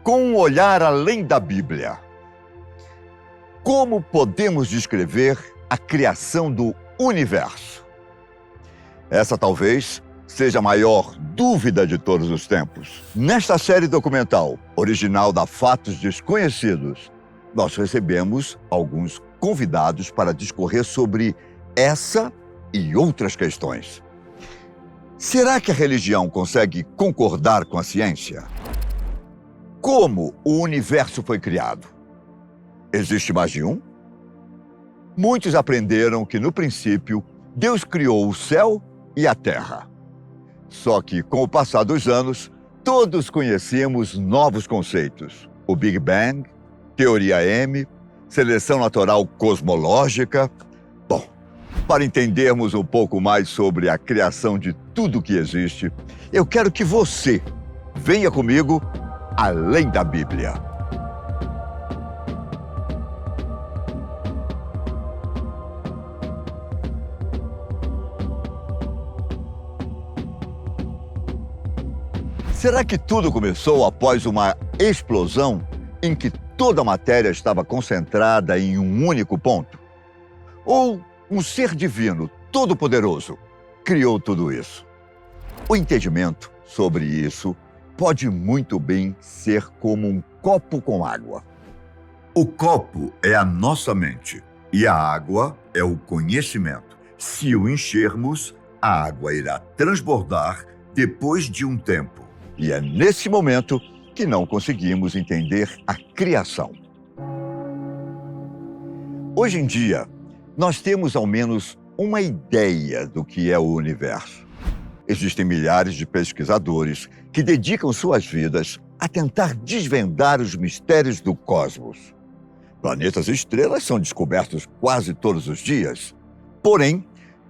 com um olhar além da Bíblia. Como podemos descrever a criação do universo? Essa talvez seja a maior dúvida de todos os tempos. Nesta série documental, original da Fatos Desconhecidos, nós recebemos alguns convidados para discorrer sobre essa e outras questões. Será que a religião consegue concordar com a ciência? Como o universo foi criado? Existe mais de um? Muitos aprenderam que, no princípio, Deus criou o céu e a terra. Só que, com o passar dos anos, todos conhecemos novos conceitos. O Big Bang, Teoria M, Seleção Natural Cosmológica. Bom, para entendermos um pouco mais sobre a criação de tudo que existe, eu quero que você venha comigo além da Bíblia. Será que tudo começou após uma explosão em que toda a matéria estava concentrada em um único ponto? Ou um ser divino, todo-poderoso, criou tudo isso? O entendimento sobre isso pode muito bem ser como um copo com água. O copo é a nossa mente e a água é o conhecimento. Se o enchermos, a água irá transbordar depois de um tempo. E é nesse momento que não conseguimos entender a criação. Hoje em dia, nós temos ao menos uma ideia do que é o universo. Existem milhares de pesquisadores que dedicam suas vidas a tentar desvendar os mistérios do cosmos. Planetas e estrelas são descobertos quase todos os dias. Porém,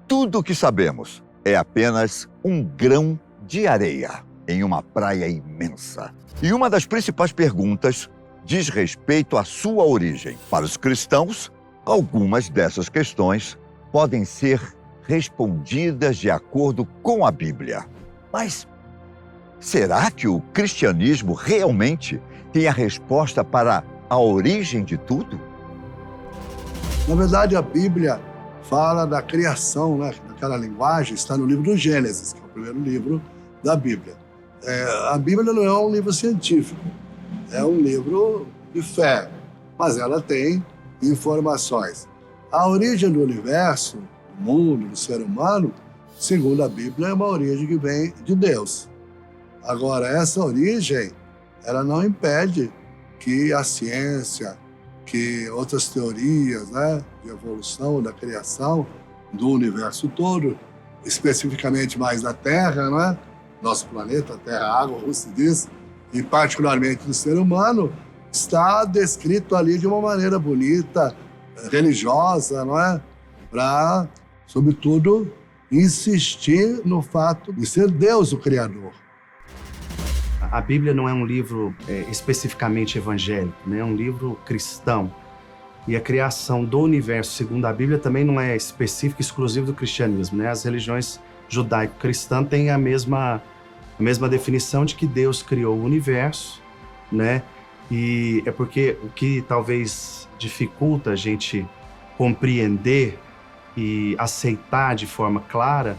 tudo o que sabemos é apenas um grão de areia em uma praia imensa. E uma das principais perguntas diz respeito à sua origem. Para os cristãos, algumas dessas questões podem ser respondidas de acordo com a Bíblia. Mas será que o cristianismo realmente tem a resposta para a origem de tudo? Na verdade, a Bíblia fala da criação, né? Naquela linguagem, está no livro do Gênesis, que é o primeiro livro da Bíblia. A Bíblia não é um livro científico, é um livro de fé, mas ela tem informações. A origem do universo, do mundo, do ser humano, segundo a Bíblia, é uma origem que vem de Deus. Agora, essa origem, ela não impede que a ciência, que outras teorias, né, de evolução, da criação do universo todo, especificamente mais da Terra, né, nosso planeta, Terra, água, como se diz, e particularmente do ser humano, está descrito ali de uma maneira bonita, religiosa, não é? Para, sobretudo, insistir no fato de ser Deus o Criador. A Bíblia não é um livro especificamente evangélico, né? É um livro cristão. E a criação do universo, segundo a Bíblia, também não é específica e exclusiva do cristianismo, né? As religiões judaico-cristã têm a mesma definição de que Deus criou o universo, né? E é porque o que talvez dificulta a gente compreender e aceitar de forma clara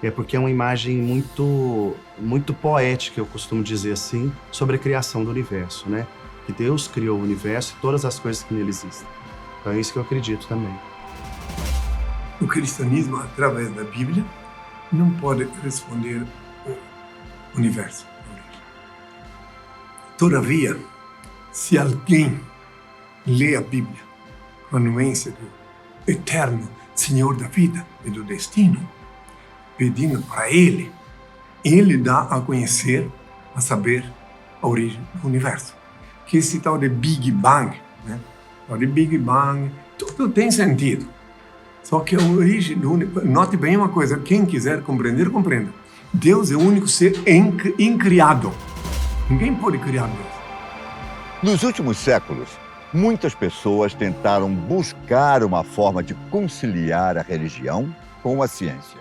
é porque é uma imagem muito poética, eu costumo dizer assim, sobre a criação do universo, né? Que Deus criou o universo e todas as coisas que nele existem. Então é isso que eu acredito também. O cristianismo, através da Bíblia, não pode responder o universo. Todavia, se alguém lê a Bíblia com a anuência do eterno Senhor da vida e do destino, pedindo para Ele dá a conhecer, a saber, a origem do universo. Que esse tal de Big Bang, né? O de Big Bang, tudo tem sentido. Só que a origem do universo... Note bem uma coisa, quem quiser compreender, compreenda. Deus é o único ser incriado. Ninguém pode criar Deus. Nos últimos séculos, muitas pessoas tentaram buscar uma forma de conciliar a religião com a ciência.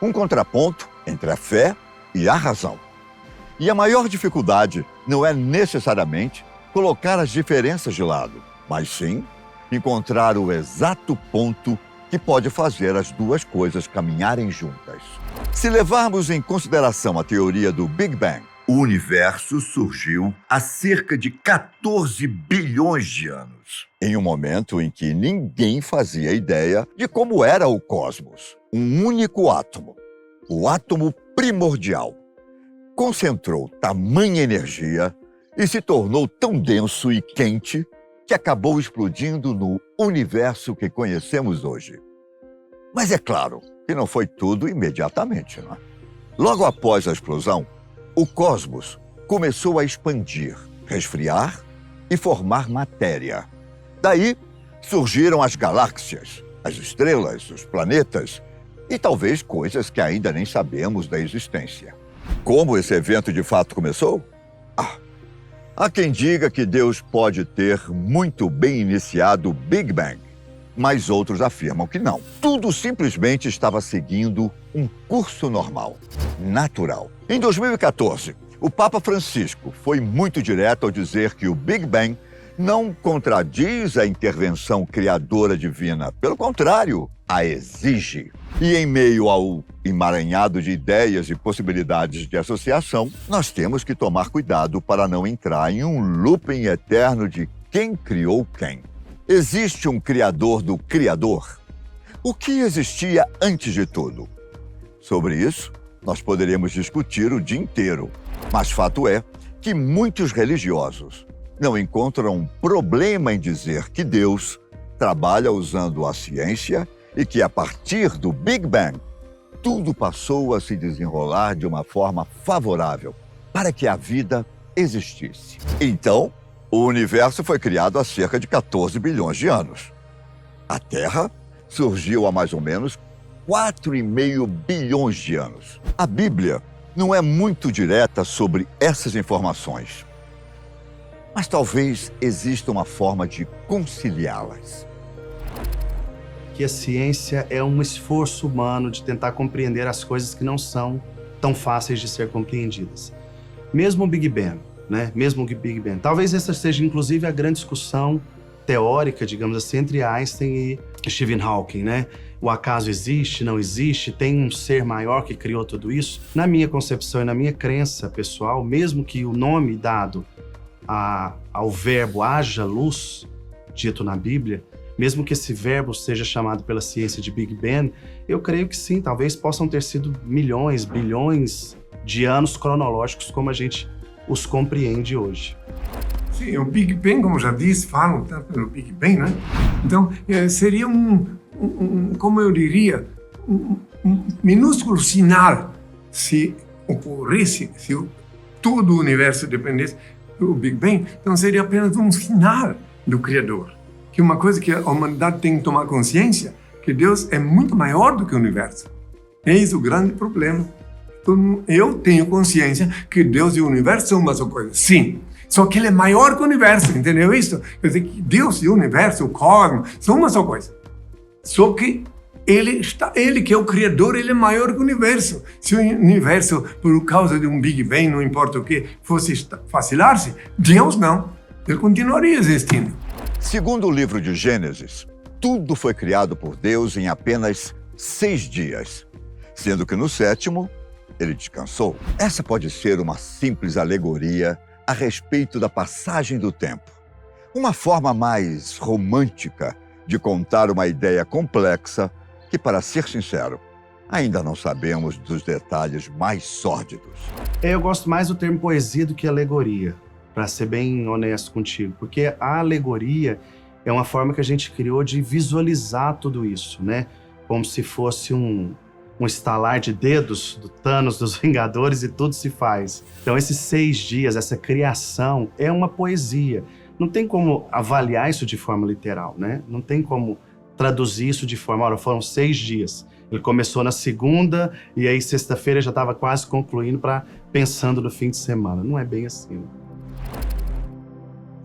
Um contraponto entre a fé e a razão. E a maior dificuldade não é necessariamente colocar as diferenças de lado, mas sim encontrar o exato ponto que pode fazer as duas coisas caminharem juntas. Se levarmos em consideração a teoria do Big Bang, o universo surgiu há cerca de 14 bilhões de anos, em um momento em que ninguém fazia ideia de como era o cosmos. Um único átomo, o átomo primordial, concentrou tamanha energia e se tornou tão denso e quente que acabou explodindo no universo que conhecemos hoje. Mas é claro que não foi tudo imediatamente, não é? Logo após a explosão, o cosmos começou a expandir, resfriar e formar matéria. Daí surgiram as galáxias, as estrelas, os planetas e talvez coisas que ainda nem sabemos da existência. Como esse evento de fato começou? Há quem diga que Deus pode ter muito bem iniciado o Big Bang, mas outros afirmam que não. Tudo simplesmente estava seguindo um curso normal, natural. Em 2014, o Papa Francisco foi muito direto ao dizer que o Big Bang não contradiz a intervenção criadora divina. Pelo contrário, a exige. E em meio ao emaranhado de ideias e possibilidades de associação, nós temos que tomar cuidado para não entrar em um looping eterno de quem criou quem. Existe um criador do criador? O que existia antes de tudo? Sobre isso, nós poderíamos discutir o dia inteiro. Mas fato é que muitos religiosos não encontram problema em dizer que Deus trabalha usando a ciência e que, a partir do Big Bang, tudo passou a se desenrolar de uma forma favorável para que a vida existisse. Então, o universo foi criado há cerca de 14 bilhões de anos. A Terra surgiu há mais ou menos 4,5 bilhões de anos. A Bíblia não é muito direta sobre essas informações, mas talvez exista uma forma de conciliá-las. Que a ciência é um esforço humano de tentar compreender as coisas que não são tão fáceis de ser compreendidas. Mesmo o Big Bang, né? Mesmo o Big Bang. Talvez essa seja, inclusive, a grande discussão teórica, digamos assim, entre Einstein e Stephen Hawking, né? O acaso existe, não existe, tem um ser maior que criou tudo isso? Na minha concepção e na minha crença pessoal, mesmo que o nome dado ao verbo haja luz, dito na Bíblia, mesmo que esse verbo seja chamado pela ciência de Big Bang, eu creio que sim, talvez possam ter sido milhões, bilhões de anos cronológicos como a gente os compreende hoje. Sim, o Big Bang, como já disse, falam tanto no Big Bang, né? Então, seria como eu diria, um minúsculo sinal se ocorresse, se todo o universo dependesse do Big Bang, então seria apenas um sinal do Criador. Que uma coisa que a humanidade tem que tomar consciência, que Deus é muito maior do que o universo. Eis o grande problema. Então, eu tenho consciência que Deus e o universo são uma só coisa. Sim, só que ele é maior que o universo, entendeu isso? Quer dizer que Deus e o universo, o cosmos, são uma só coisa. Só que ele que é o Criador, ele é maior que o universo. Se o universo, por causa de um Big Bang, não importa o que, fosse vacilar-se, Deus não. Ele continuaria existindo. Segundo o livro de Gênesis, tudo foi criado por Deus em apenas 6 dias, sendo que no 7º, ele descansou. Essa pode ser uma simples alegoria a respeito da passagem do tempo. Uma forma mais romântica de contar uma ideia complexa que, para ser sincero, ainda não sabemos dos detalhes mais sórdidos. Eu gosto mais do termo poesia do que alegoria, para ser bem honesto contigo, porque a alegoria é uma forma que a gente criou de visualizar tudo isso, né? Como se fosse um estalar de dedos do Thanos, dos Vingadores, e tudo se faz. Então esses 6 dias, essa criação, é uma poesia. Não tem como avaliar isso de forma literal, né? Não tem como traduzir isso de forma, olha, foram 6 dias. Ele começou na segunda e aí sexta-feira já estava quase concluindo pensando no fim de semana. Não é bem assim.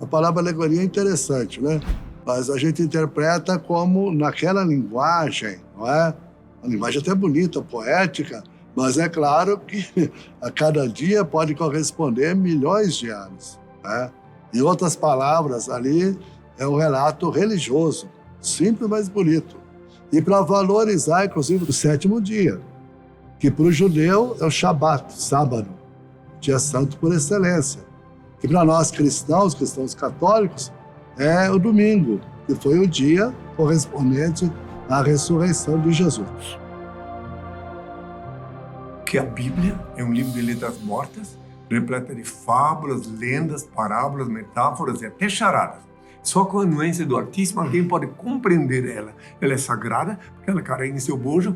A palavra alegoria é interessante, né? Mas a gente interpreta como naquela linguagem, não é? Uma linguagem até bonita, poética, Mas é claro que a cada dia pode corresponder milhões de anos, né? Em outras palavras, ali é um relato religioso, simples, mas bonito. E para valorizar, inclusive, o sétimo dia, que para o judeu é o Shabat, sábado, dia santo por excelência. E para nós cristãos católicos, é o domingo, que foi o dia correspondente à ressurreição de Jesus. Que a Bíblia é um livro de letras mortas, repleta de fábulas, lendas, parábolas, metáforas e até charadas. Só com a nuance do artista alguém pode compreender ela. Ela é sagrada porque ela carrega em seu bojo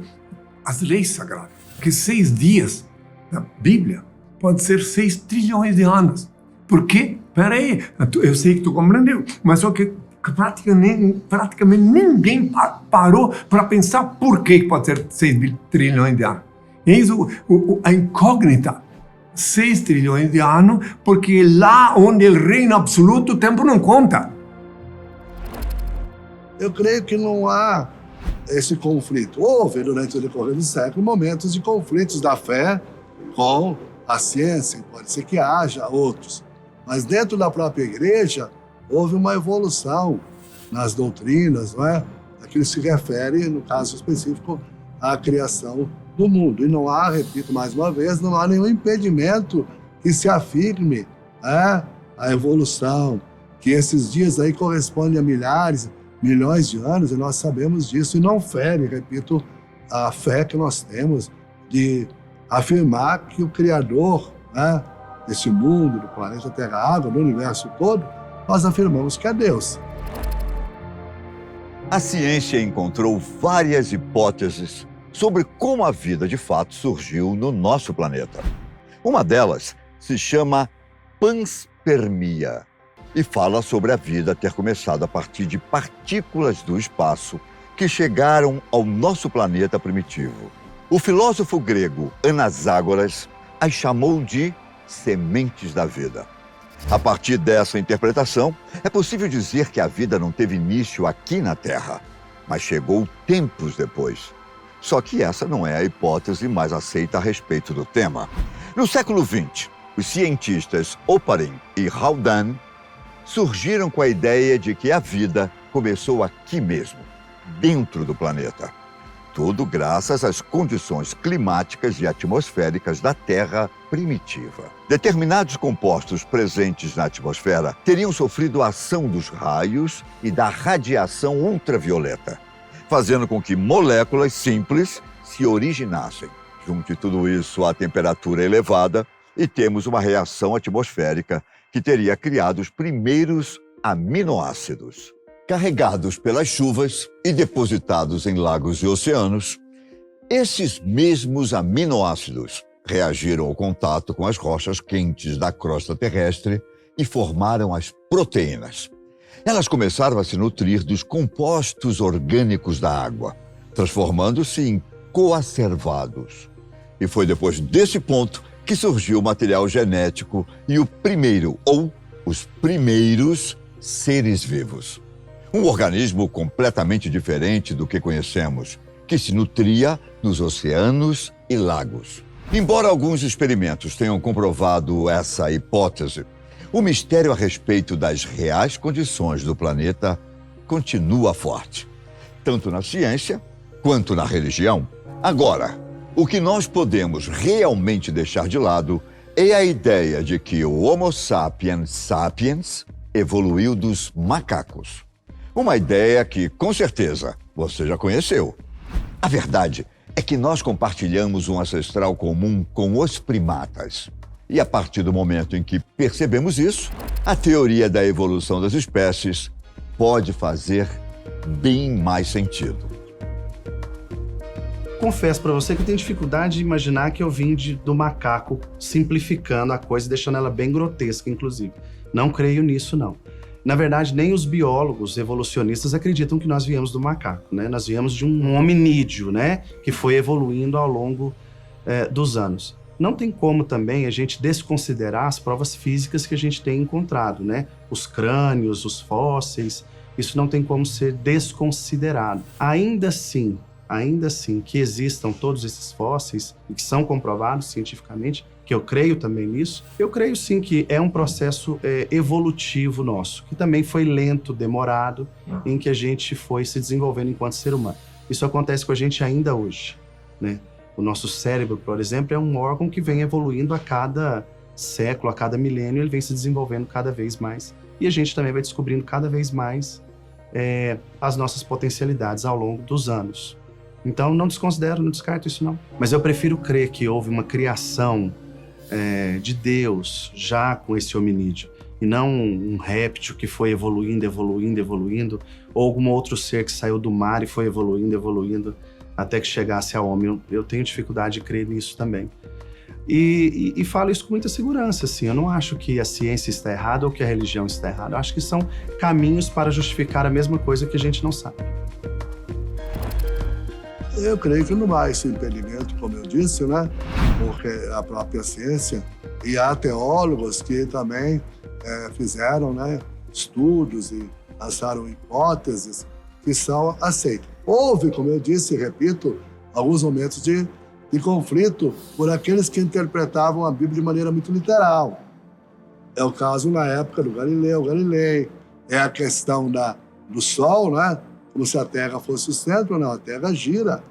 as leis sagradas. Porque 6 dias na Bíblia pode ser 6 trilhões de anos. Por quê? Peraí, eu sei que tu compreendeu, mas só que praticamente ninguém parou para pensar por que pode ser 6 trilhões de anos. Eis a incógnita. 6 trilhões de anos, porque lá onde ele reina absoluto, o tempo não conta. Eu creio que não há esse conflito. Houve, durante o decorrer do século, momentos de conflitos da fé com a ciência, pode ser que haja outros. Mas dentro da própria igreja, houve uma evolução nas doutrinas, não é? Aquilo se refere, no caso específico, à criação do mundo. E não há, repito mais uma vez, não há nenhum impedimento que se afirme a evolução, que esses dias aí correspondem a milhões de anos, e nós sabemos disso, e não fere, repito, a fé que nós temos de afirmar que o Criador, desse mundo, do planeta Terra, água, do universo todo, nós afirmamos que é Deus. A ciência encontrou várias hipóteses sobre como a vida de fato surgiu no nosso planeta. Uma delas se chama panspermia e fala sobre a vida ter começado a partir de partículas do espaço que chegaram ao nosso planeta primitivo. O filósofo grego Anaxágoras as chamou de sementes da vida. A partir dessa interpretação, é possível dizer que a vida não teve início aqui na Terra, mas chegou tempos depois. Só que essa não é a hipótese mais aceita a respeito do tema. No século XX, os cientistas Oparin e Haldane surgiram com a ideia de que a vida começou aqui mesmo, dentro do planeta. Tudo graças às condições climáticas e atmosféricas da Terra primitiva. Determinados compostos presentes na atmosfera teriam sofrido a ação dos raios e da radiação ultravioleta, fazendo com que moléculas simples se originassem. Junte tudo isso à temperatura elevada e temos uma reação atmosférica que teria criado os primeiros aminoácidos. Carregados pelas chuvas e depositados em lagos e oceanos, esses mesmos aminoácidos reagiram ao contato com as rochas quentes da crosta terrestre e formaram as proteínas. Elas começaram a se nutrir dos compostos orgânicos da água, transformando-se em coacervados. E foi depois desse ponto que surgiu o material genético e o primeiro, ou os primeiros, seres vivos. Um organismo completamente diferente do que conhecemos, que se nutria nos oceanos e lagos. Embora alguns experimentos tenham comprovado essa hipótese, o mistério a respeito das reais condições do planeta continua forte, tanto na ciência quanto na religião. Agora, o que nós podemos realmente deixar de lado é a ideia de que o Homo sapiens sapiens evoluiu dos macacos. Uma ideia que, com certeza, você já conheceu. A verdade é que nós compartilhamos um ancestral comum com os primatas. E a partir do momento em que percebemos isso, a teoria da evolução das espécies pode fazer bem mais sentido. Confesso para você que eu tenho dificuldade de imaginar que eu vim do macaco, simplificando a coisa e deixando ela bem grotesca, inclusive. Não creio nisso, não. Na verdade, nem os biólogos evolucionistas acreditam que nós viemos do macaco, né? Nós viemos de um hominídeo, né? Que foi evoluindo ao longo dos anos. Não tem como também a gente desconsiderar as provas físicas que a gente tem encontrado, né? Os crânios, os fósseis, isso não tem como ser desconsiderado. Ainda assim, ainda assim, que existam todos esses fósseis e que são comprovados cientificamente, que eu creio também nisso, eu creio sim que é um processo evolutivo nosso, que também foi lento, demorado, em que a gente foi se desenvolvendo enquanto ser humano. Isso acontece com a gente ainda hoje, né? O nosso cérebro, por exemplo, é um órgão que vem evoluindo a cada século, a cada milênio, ele vem se desenvolvendo cada vez mais. E a gente também vai descobrindo cada vez mais as nossas potencialidades ao longo dos anos. Então, não desconsidero, não descarto isso não. Mas eu prefiro crer que houve uma criação de Deus já com esse hominídeo, e não um réptil que foi evoluindo, ou algum outro ser que saiu do mar e foi evoluindo, até que chegasse ao homem. Eu tenho dificuldade de crer nisso também. E falo isso com muita segurança, assim. Eu não acho que a ciência está errada ou que a religião está errada. Eu acho que são caminhos para justificar a mesma coisa que a gente não sabe. Eu creio que não há esse impedimento, como eu disse, né? Porque a própria ciência, e há teólogos que também fizeram, né, estudos e lançaram hipóteses que são aceitas. Houve, como eu disse e repito, alguns momentos de conflito por aqueles que interpretavam a Bíblia de maneira muito literal. É o caso na época do Galileu Galilei, é a questão do Sol, né? Como se a Terra fosse o centro, não, a Terra gira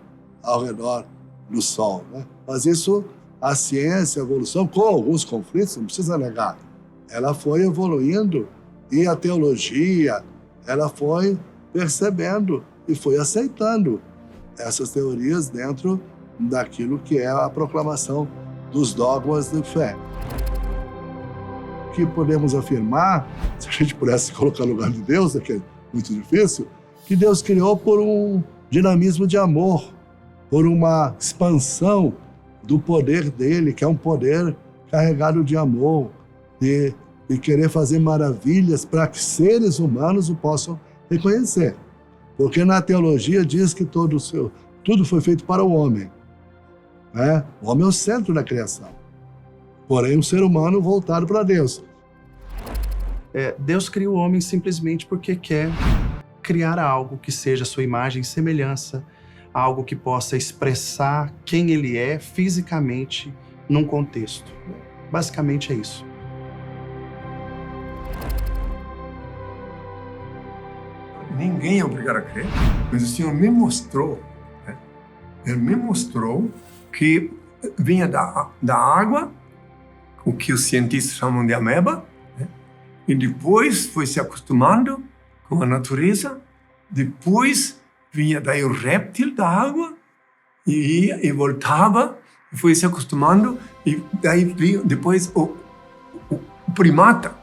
ao redor do Sol, né? Mas isso, a ciência, a evolução, com alguns conflitos, não precisa negar, ela foi evoluindo e a teologia, ela foi percebendo e foi aceitando essas teorias dentro daquilo que é a proclamação dos dogmas de fé. Que podemos afirmar, se a gente pudesse colocar no lugar de Deus, que é muito difícil, que Deus criou por um dinamismo de amor, por uma expansão do poder dele, que é um poder carregado de amor, de querer fazer maravilhas para que seres humanos o possam reconhecer. Porque na teologia diz que tudo foi feito para o homem, né? O homem é o centro da criação, porém o ser humano voltado para Deus. Deus cria o homem simplesmente porque quer criar algo que seja sua imagem e semelhança, algo que possa expressar quem ele é fisicamente num contexto. Basicamente é isso. Ninguém é obrigado a crer, mas o Senhor me mostrou, né? Ele me mostrou que vinha da água, o que os cientistas chamam de ameba, né? E depois foi se acostumando com a natureza, depois vinha daí o réptil da água, e ia e voltava, e foi se acostumando, e daí veio depois o primata,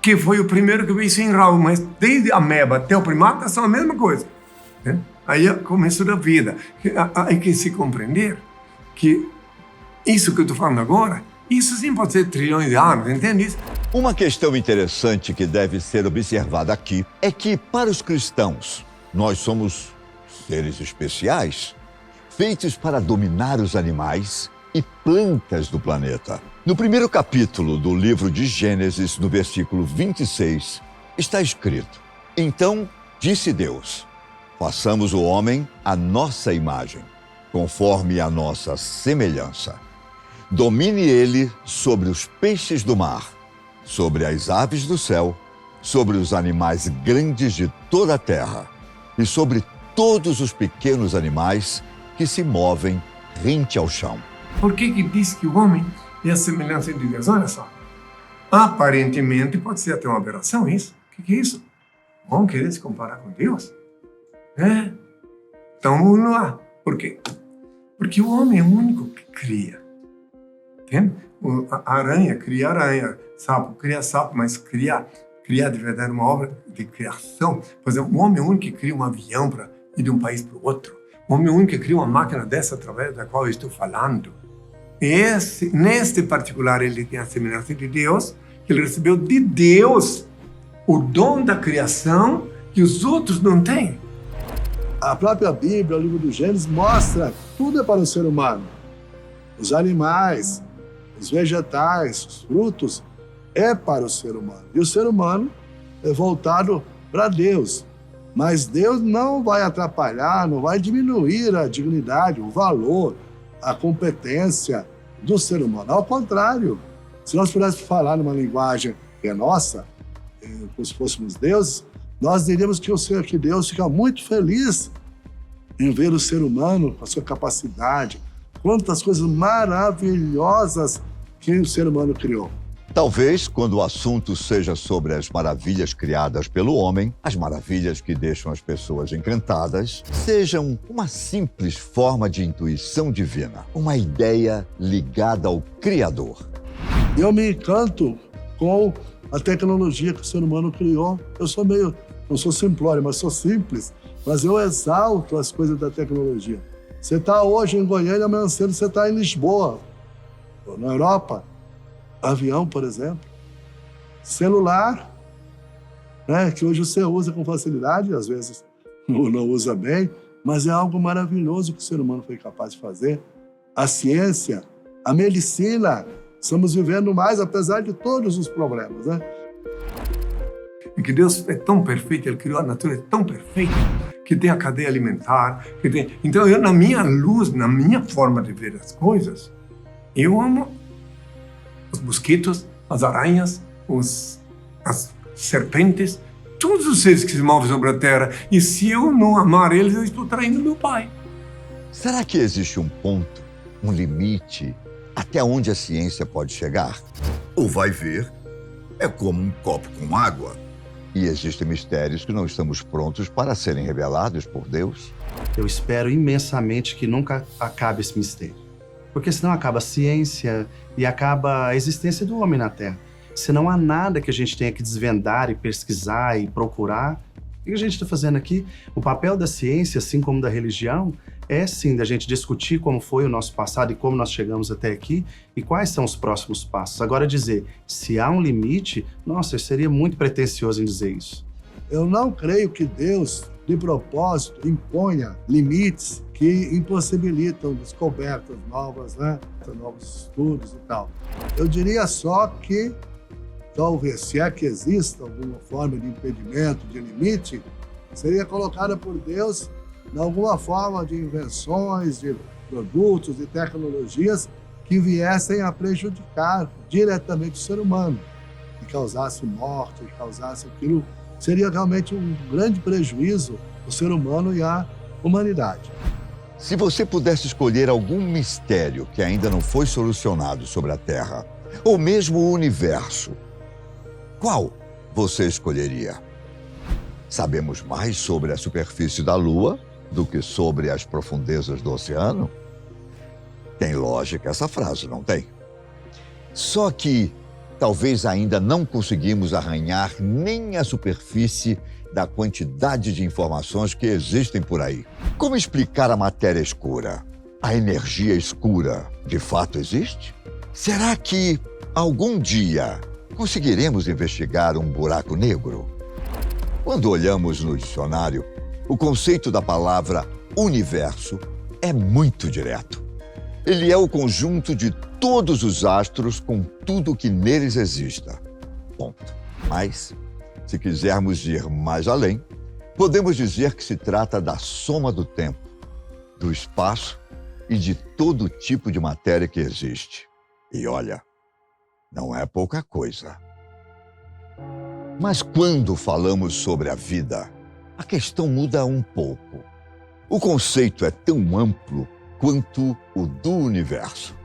que foi o primeiro que veio sem rabo, mas desde a ameba até o primata são a mesma coisa, né? Aí é o começo da vida. Hay que se compreender que isso que eu estou falando agora, isso sim pode ser trilhões de anos, entende isso? Uma questão interessante que deve ser observada aqui é que, para os cristãos, nós somos seres especiais, feitos para dominar os animais e plantas do planeta. No primeiro capítulo do livro de Gênesis, no versículo 26, está escrito: Então disse Deus, façamos o homem à nossa imagem, conforme a nossa semelhança. Domine ele sobre os peixes do mar, sobre as aves do céu, sobre os animais grandes de toda a terra e sobre todos os pequenos animais que se movem rente ao chão. Por que diz que o homem é a semelhança de Deus? Olha só. Aparentemente pode ser até uma aberração isso. O que é isso? Vamos querer se comparar com Deus? Então vamos lá. Por quê? Porque o homem é o único que cria. Entende? A aranha cria aranha, sapo cria sapo, mas criar de verdade uma obra de criação. Por exemplo, o homem é o único que cria um avião para ir de um país para o outro. O homem é o único que cria uma máquina dessa através da qual eu estou falando. Neste particular, ele tem a semelhança de Deus, que ele recebeu de Deus o dom da criação que os outros não têm. A própria Bíblia, o livro do Gênesis, mostra que tudo é para o ser humano. Os animais, os vegetais, os frutos, é para o ser humano. E o ser humano é voltado para Deus. Mas Deus não vai atrapalhar, não vai diminuir a dignidade, o valor, a competência do ser humano. Ao contrário, se nós pudéssemos falar numa linguagem que é nossa, como se fôssemos deuses, nós diríamos que Deus fica muito feliz em ver o ser humano com a sua capacidade, quantas coisas maravilhosas que o ser humano criou. Talvez, quando o assunto seja sobre as maravilhas criadas pelo homem, as maravilhas que deixam as pessoas encantadas, sejam uma simples forma de intuição divina, uma ideia ligada ao Criador. Eu me encanto com a tecnologia que o ser humano criou. Eu sou não sou simplório, mas sou simples, mas eu exalto as coisas da tecnologia. Você está hoje em Goiânia, amanhã cedo você está em Lisboa, na Europa. Avião, por exemplo. Celular, né, que hoje você usa com facilidade, às vezes não usa bem, mas é algo maravilhoso que o ser humano foi capaz de fazer. A ciência, a medicina, estamos vivendo mais, apesar de todos os problemas, né? E que Deus é tão perfeito, Ele criou a natureza tão perfeita, que tem a cadeia alimentar, que tem... Então, eu, na minha luz, na minha forma de ver as coisas, eu amo os mosquitos, as aranhas, as serpentes, todos os seres que se movem sobre a terra. E se eu não amar eles, eu estou traindo meu pai. Será que existe um ponto, um limite, até onde a ciência pode chegar? Ou vai ver, é como um copo com água. E existem mistérios que não estamos prontos para serem revelados por Deus? Eu espero imensamente que nunca acabe esse mistério. Porque senão acaba a ciência e acaba a existência do homem na Terra. Se não há nada que a gente tenha que desvendar e pesquisar e procurar, o que a gente está fazendo aqui? O papel da ciência, assim como da religião, é sim da gente discutir como foi o nosso passado e como nós chegamos até aqui e quais são os próximos passos. Agora dizer, se há um limite, nossa, eu seria muito pretensioso em dizer isso. Eu não creio que Deus, de propósito, imponha limites que impossibilitam descobertas novas, né? Novos estudos e tal. Eu diria só que, talvez, se é que exista alguma forma de impedimento, de limite, seria colocada por Deus em alguma forma de invenções, de produtos, de tecnologias que viessem a prejudicar diretamente o ser humano, que causasse morte, que causasse aquilo. Seria realmente um grande prejuízo ao ser humano e à humanidade. Se você pudesse escolher algum mistério que ainda não foi solucionado sobre a Terra, ou mesmo o universo, qual você escolheria? Sabemos mais sobre a superfície da Lua do que sobre as profundezas do oceano? Tem lógica essa frase, não tem? Só que talvez ainda não conseguimos arranhar nem a superfície da quantidade de informações que existem por aí. Como explicar a matéria escura? A energia escura de fato existe? Será que algum dia conseguiremos investigar um buraco negro? Quando olhamos no dicionário, o conceito da palavra universo é muito direto. Ele é o conjunto de todos os astros com tudo que neles exista. Ponto. Mas, se quisermos ir mais além, podemos dizer que se trata da soma do tempo, do espaço e de todo tipo de matéria que existe. E olha, não é pouca coisa. Mas quando falamos sobre a vida, a questão muda um pouco. O conceito é tão amplo quanto o do universo.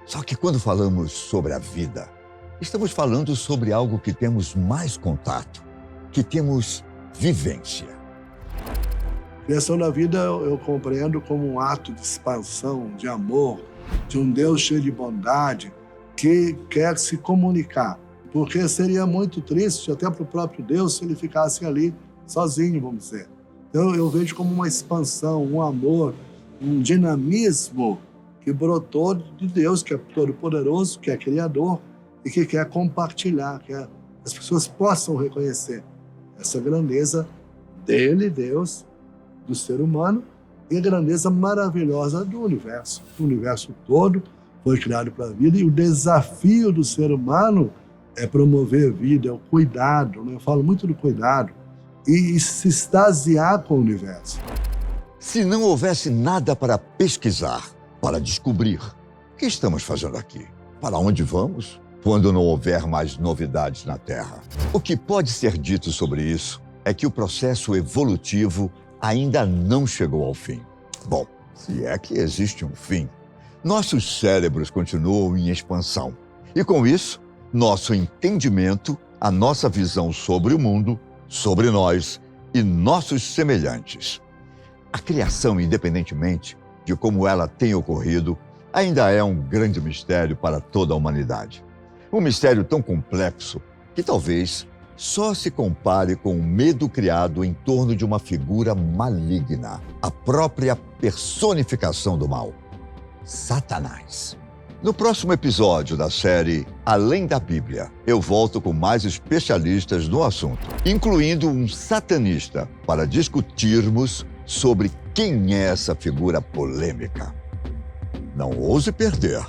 Só que quando falamos sobre a vida, estamos falando sobre algo que temos mais contato, que temos vivência. A criação da vida eu compreendo como um ato de expansão, de amor, de um Deus cheio de bondade, que quer se comunicar. Porque seria muito triste, até para o próprio Deus, se ele ficasse ali sozinho, vamos dizer. Então eu vejo como uma expansão, um amor, um dinamismo que brotou de Deus, que é todo-poderoso, que é criador e que quer compartilhar, que as pessoas possam reconhecer essa grandeza dele, Deus, do ser humano, e a grandeza maravilhosa do universo. O universo todo foi criado para a vida e o desafio do ser humano é promover a vida, é o cuidado, né? Eu falo muito do cuidado, e se extasiar com o universo. Se não houvesse nada para pesquisar, para descobrir, o que estamos fazendo aqui? Para onde vamos? Quando não houver mais novidades na Terra. O que pode ser dito sobre isso é que o processo evolutivo ainda não chegou ao fim. Bom, se é que existe um fim. Nossos cérebros continuam em expansão. E com isso, nosso entendimento, a nossa visão sobre o mundo, sobre nós e nossos semelhantes. A criação, independentemente de como ela tenha ocorrido, ainda é um grande mistério para toda a humanidade. Um mistério tão complexo que talvez só se compare com o medo criado em torno de uma figura maligna, a própria personificação do mal, Satanás. No próximo episódio da série Além da Bíblia, eu volto com mais especialistas no assunto, incluindo um satanista, para discutirmos sobre quem é essa figura polêmica. Não ouse perder.